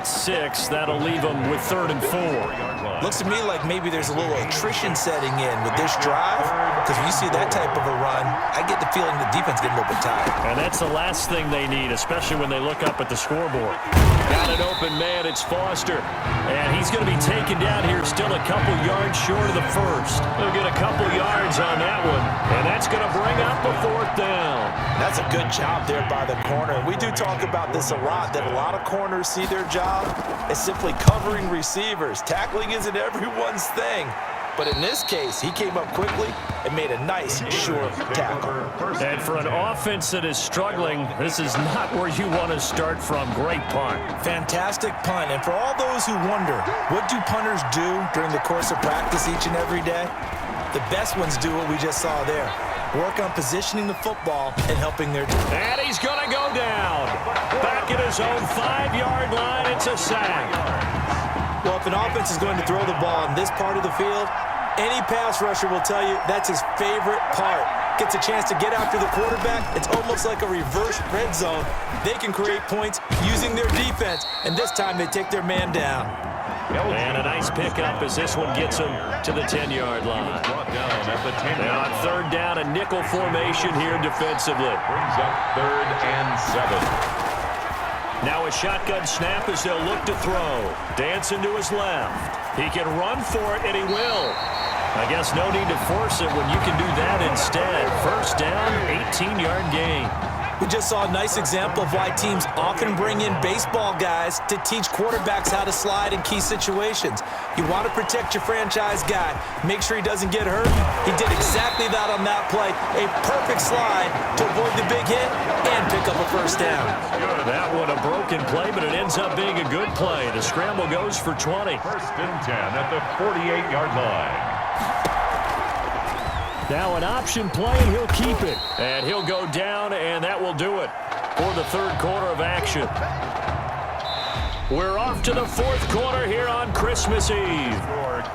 at 6. That'll leave them with 3rd and 4. Looks to me like maybe there's a little attrition setting in with this drive, because when you see that type of a run, I get the feeling the defense getting a little bit tired. And that's the last thing they need, especially when they look up at the scoreboard. Got an open man. It's Foster. And he's going to be taken down here, still a couple yards short of the first. He'll get a couple yards on that one, and that's going to bring up a 4th down. That's a good job there by the corner. We do talk about this a lot, that a lot of corners see their job as simply covering receivers. Tackling isn't everyone's thing. But in this case, he came up quickly and made a nice, short tackle. And for an offense that is struggling, this is not where you want to start from. Great punt. Fantastic punt. And for all those who wonder, what do punters do during the course of practice each and every day? The best ones do what we just saw there. Work on positioning the football and helping their team. And he's going to go down. Back at his own 5-yard line, it's a sack. Well, if an offense is going to throw the ball in this part of the field, any pass rusher will tell you that's his favorite part. Gets a chance to get after the quarterback. It's almost like a reverse red zone. They can create points using their defense, and this time they take their man down. And a nice pickup as this one gets him to the 10-yard line. Now on 3rd down, a nickel formation here defensively. Brings up 3rd and 7. Now a shotgun snap as they'll look to throw. Dancing to his left. He can run for it, and he will. I guess no need to force it when you can do that instead. 1st down, 18-yard gain. We just saw a nice example of why teams often bring in baseball guys to teach quarterbacks how to slide in key situations. You want to protect your franchise guy. Make sure he doesn't get hurt. He did exactly that on that play. A perfect slide to avoid the big hit and pick up a 1st down. That one a broken play, but it ends up being a good play. The scramble goes for 20. 1st and 10 at the 48-yard line. Now an option play, and he'll keep it. And he'll go down, and that will do it for the 3rd quarter of action. We're off to the 4th quarter here on Christmas Eve.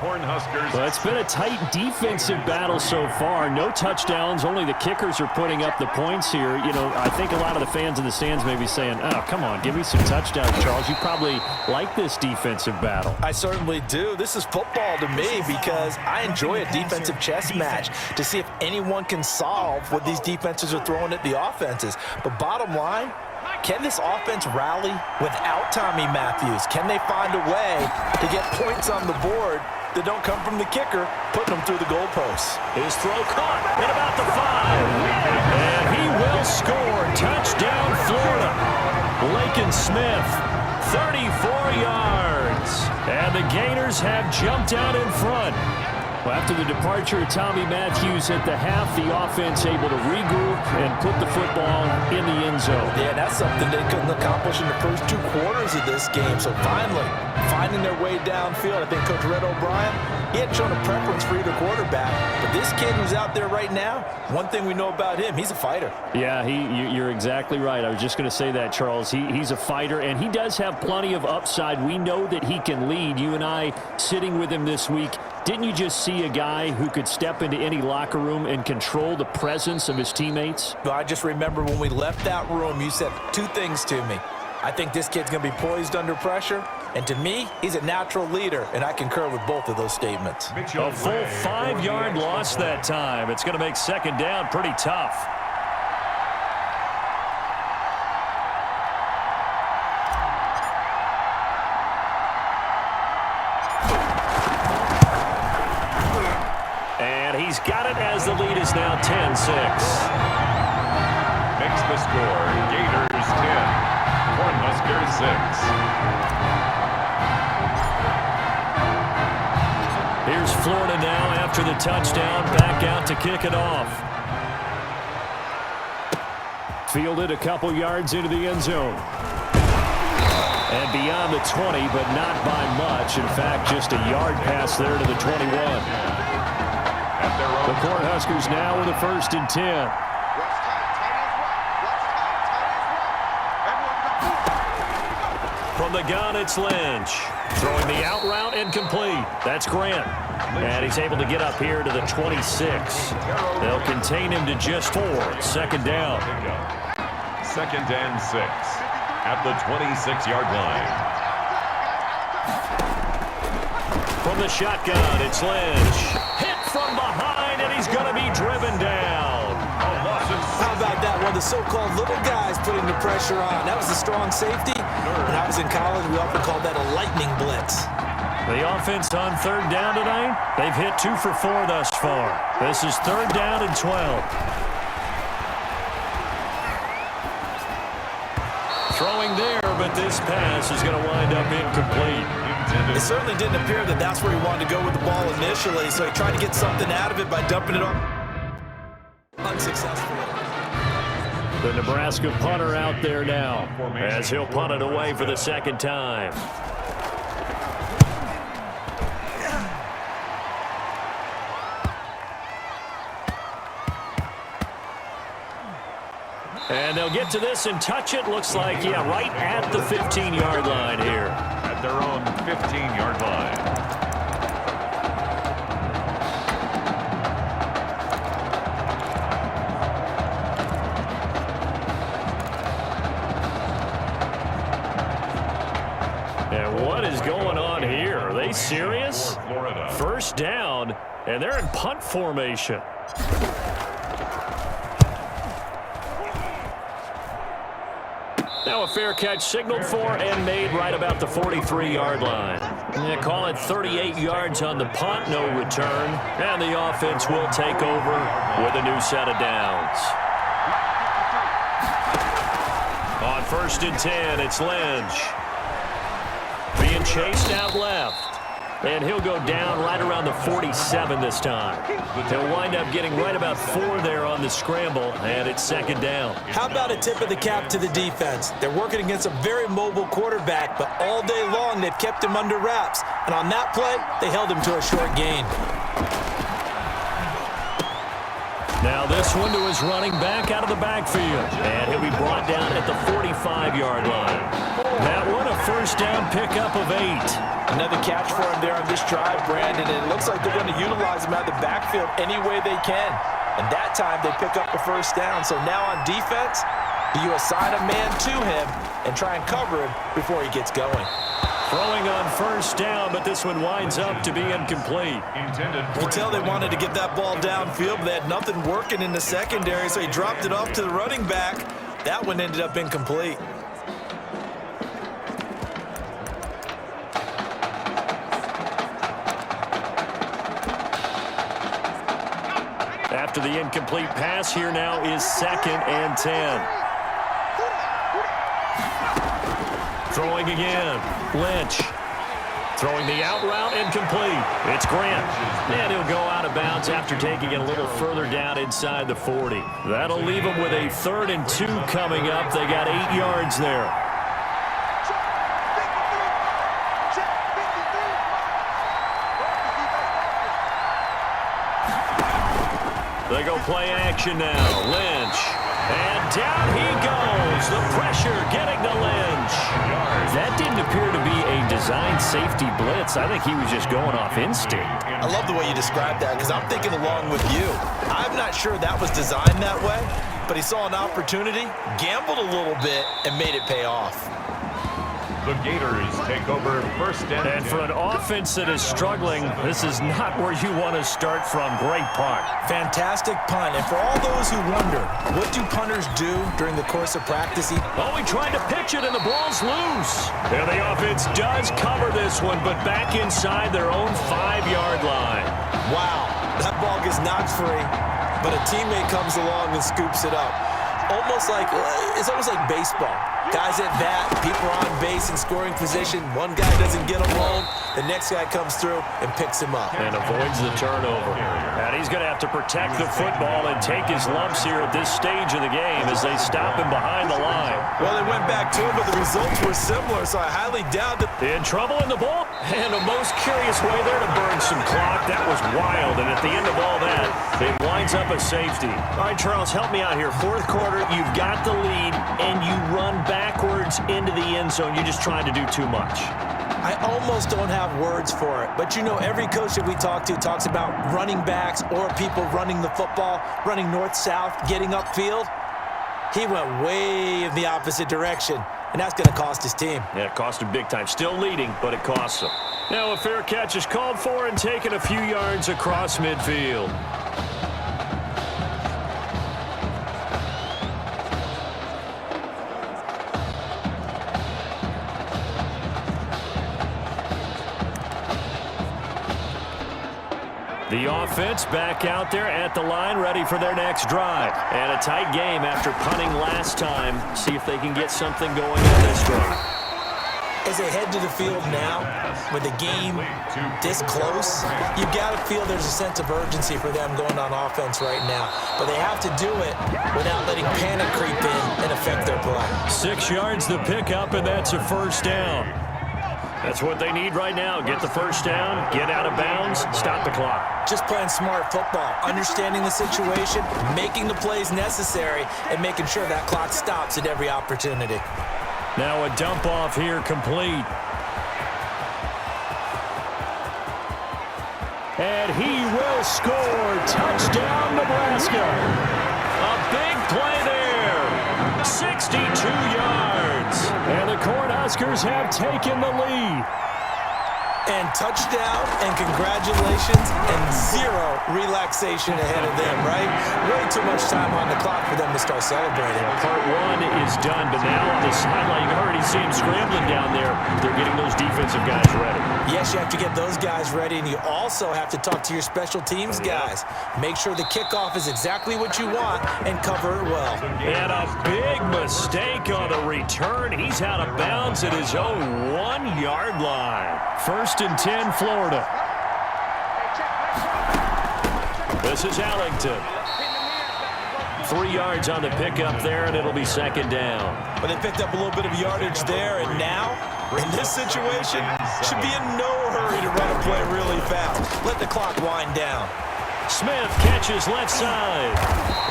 Well, it's been a tight defensive battle so far. No touchdowns. Only the kickers are putting up the points here. You know, I think a lot of the fans in the stands may be saying, oh, come on, give me some touchdowns, Charles. You probably like this defensive battle. I certainly do. This is football to me because I enjoy a defensive chess match to see if anyone can solve what these defenses are throwing at the offenses. But bottom line, can this offense rally without Tommy Matthews? Can they find a way to get points on the board that don't come from the kicker, putting them through the goalposts? His throw caught at about the 5. And he will score. Touchdown, Florida. Lakin Smith, 34 yards. And the Gators have jumped out in front. Well, after the departure of Tommy Matthews at the half, the offense able to regroup and put the football in the end zone. Yeah, that's something they couldn't accomplish in the first 2 quarters of this game. So finally, finding their way downfield. I think Coach Red O'Brien, he hadn't shown a preference for either quarterback. But this kid who's out there right now, one thing we know about him, he's a fighter. Yeah, you're exactly right. I was just going to say that, Charles. He's a fighter, and he does have plenty of upside. We know that he can lead. You and I sitting with him this week, didn't you just see a guy who could step into any locker room and control the presence of his teammates? Well, I just remember when we left that room, you said 2 things to me. I think this kid's going to be poised under pressure, and to me, he's a natural leader, and I concur with both of those statements. A full 5-yard loss that time. It's going to make 2nd down pretty tough. He's got it as the lead is now 10-6. Makes the score. Gators 10. Cornhuskers 6. Here's Florida now after the touchdown. Back out to kick it off. Fielded a couple yards into the end zone. And beyond the 20, but not by much. In fact, just a yard pass there to the 21. The Cornhuskers now with a 1st and 10. From the gun, it's Lynch. Throwing the out route incomplete. That's Grant. And he's able to get up here to the 26. They'll contain him to just 4. 2nd down. 2nd and 6 at the 26-yard line. From the shotgun, it's Lynch. Hit from behind, and he's going to be driven down. How about that? One of the so-called little guys putting the pressure on. That was a strong safety. When I was in college, we often called that a lightning blitz. The offense on third down tonight, they've hit 2 for 4 thus far. This is third down and 12. Throwing there, but this pass is going to wind up incomplete. It certainly didn't appear that that's where he wanted to go with the ball initially, so he tried to get something out of it by dumping it off. Unsuccessful. The Nebraska punter out there now as he'll punt it away for the second time. And they'll get to this and touch it. Looks like, yeah, right at the 15-yard line here. At their own 15-yard line. And what is going on here? Are they serious? First down, and they're in punt formation. Now a fair catch signaled for and made right about the 43-yard line. Yeah, call it 38 yards on the punt, no return. And the offense will take over with a new set of downs. On 1st and 10, it's Lynch. Being chased out left. And he'll go down right around the 47 this time. He'll wind up getting right about 4 there on the scramble, and it's second down. How about a tip of the cap to the defense? They're working against a very mobile quarterback, but all day long they've kept him under wraps. And on that play, they held him to a short gain. Now this one to his running back out of the backfield. And he'll be brought down at the 45-yard line. That one a first down pickup of 8. Another catch for him there on this drive, Brandon, and it looks like they're going to utilize him out of the backfield any way they can. And that time they pick up the first down. So now on defense, do you assign a man to him and try and cover him before he gets going? Throwing on first down, but this one winds up to be incomplete. You can tell they wanted to get that ball downfield, but they had nothing working in the secondary, so he dropped it off to the running back. That one ended up incomplete. After the incomplete pass, here now is 2nd and 10. Throwing again, Lynch. Throwing the out route, incomplete. It's Grant. And he'll go out of bounds after taking it a little further down inside the 40. That'll leave them with a 3rd and 2 coming up. They got 8 yards there. They go play action now. Lynch. And down he goes. The pressure getting to Lynch. That didn't appear to be a designed safety blitz. I think he was just going off instinct. I love the way you described that because I'm thinking along with you. I'm not sure that was designed that way, but he saw an opportunity, gambled a little bit, and made it pay off. The Gators take over 1st and 10. And for an offense that is struggling, this is not where you want to start from. Great punt. Fantastic punt. And for all those who wonder, what do punters do during the course of practice? Oh, he tried to pitch it, and the ball's loose. And the offense does cover this one, but back inside their own 5-yard line. Wow, that ball gets knocked free, but a teammate comes along and scoops it up. It's almost like baseball. Guys at bat, people are on base in scoring position. One guy doesn't get him home. The next guy comes through and picks him up. And avoids the turnover. And he's going to have to protect the football and take his lumps here at this stage of the game as they stop him behind the line. Well, they went back to him, but the results were similar, so I highly doubt that. In trouble in the ball, and a most curious way there to burn some clock. That was wild, and at the end of all that, it winds up a safety. All right, Charles, help me out here. 4th quarter, you've got the lead, and you run backwards into the end zone. You're just trying to do too much. I almost don't have words for it, but you know, every coach that we talk to talks about running backs or people running the football, running north-south, getting upfield. He went way in the opposite direction. and that's going to cost his team. Yeah, it cost him big time. Still leading, but it costs him. Now a fair catch is called for and taken a few yards across midfield. The offense back out there at the line, ready for their next drive. And a tight game after punting last time. See if they can get something going in this drive. As they head to the field now, with the game this close, you've got to feel there's a sense of urgency for them going on offense right now. But they have to do it without letting panic creep in and affect their play. 6 yards the pickup, and that's a first down. That's what they need right now. Get the first down, get out of bounds, stop the clock. Just playing smart football, understanding the situation, making the plays necessary, and making sure that clock stops at every opportunity. Now a dump off here complete. And he will score. Touchdown, Nebraska. A big play there. 62 yards. And the Cornhuskers have taken the lead. And touchdown, and congratulations, and zero relaxation ahead of them, right? Way too much time on the clock for them to start celebrating. Part one is done, but now on the sideline, you can already see him scrambling down there. They're getting those defensive guys ready. Yes, you have to get those guys ready, and you also have to talk to your special teams guys. Make sure the kickoff is exactly what you want and cover it well. And a big mistake on the return. He's out of bounds at his own 1 yard line. First and 10, Florida. This is Allington. 3 yards on the pickup there, and it'll be second down. But they picked up a little bit of yardage there, and now, in this situation, should be in no hurry to run a play really fast. Let the clock wind down. Smith catches left side.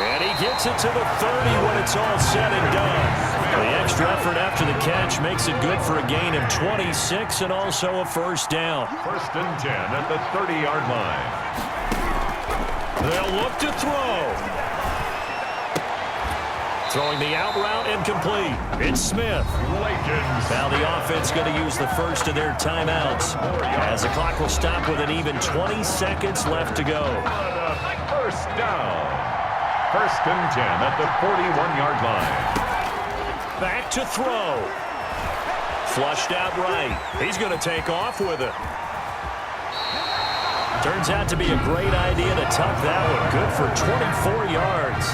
And he gets it to the 30 when it's all said and done. The extra effort after the catch makes it good for a gain of 26 and also a first down. First and 10 at the 30-yard line. They'll look to throw. Throwing the out route incomplete. It's Smith. Now the offense going to use the first of their timeouts as the clock will stop with an even 20 seconds left to go. First down. First and 10 at the 41-yard line. Back to throw. Flushed out right. He's going to take off with it. Turns out to be a great idea to tuck that one. Good for 24 yards.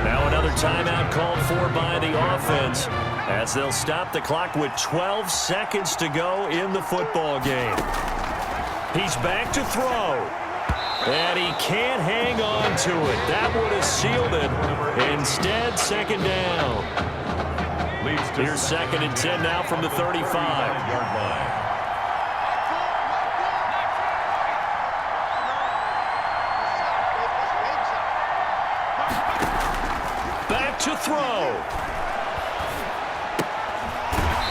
Now another timeout called for by the offense as they'll stop the clock with 12 seconds to go in the football game. He's back to throw. And he can't hang on to it. That would have sealed it. Instead, second down. Here's second and 10 now from the 35-yard line. Back to throw.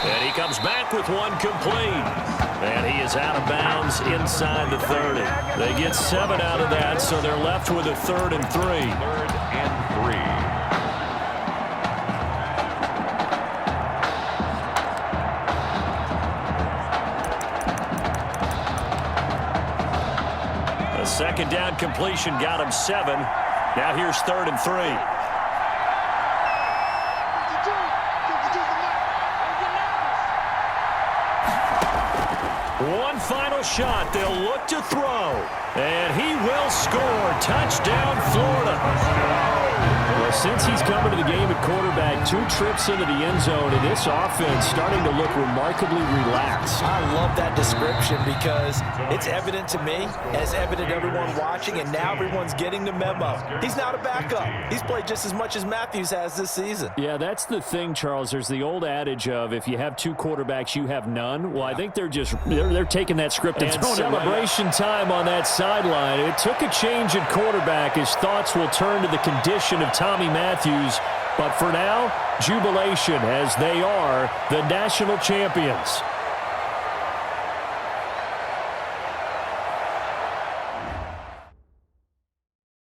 And he comes back with one complete. And he is out of bounds inside the 30. They get 7 out of that, so they're left with a 3rd and 3. 3rd and 3. Second down completion got him 7. Now here's 3rd and 3. One final shot. They'll look to throw. And he will score. Touchdown, Florida. Well, since he's coming to the game at quarterback, 2 trips into the end zone, and this offense starting to look remarkably relaxed. I love that description because it's evident to me, and it's evident to everyone watching, and now everyone's getting the memo. He's not a backup. He's played just as much as Matthews has this season. Yeah, that's the thing, Charles. There's the old adage of if you have 2 quarterbacks, you have none. Well, I think they're taking that script and throwing celebration time on that sideline. It took a change at quarterback. His thoughts will turn to the condition of Tommy Matthews. But for now, jubilation as they are the national champions.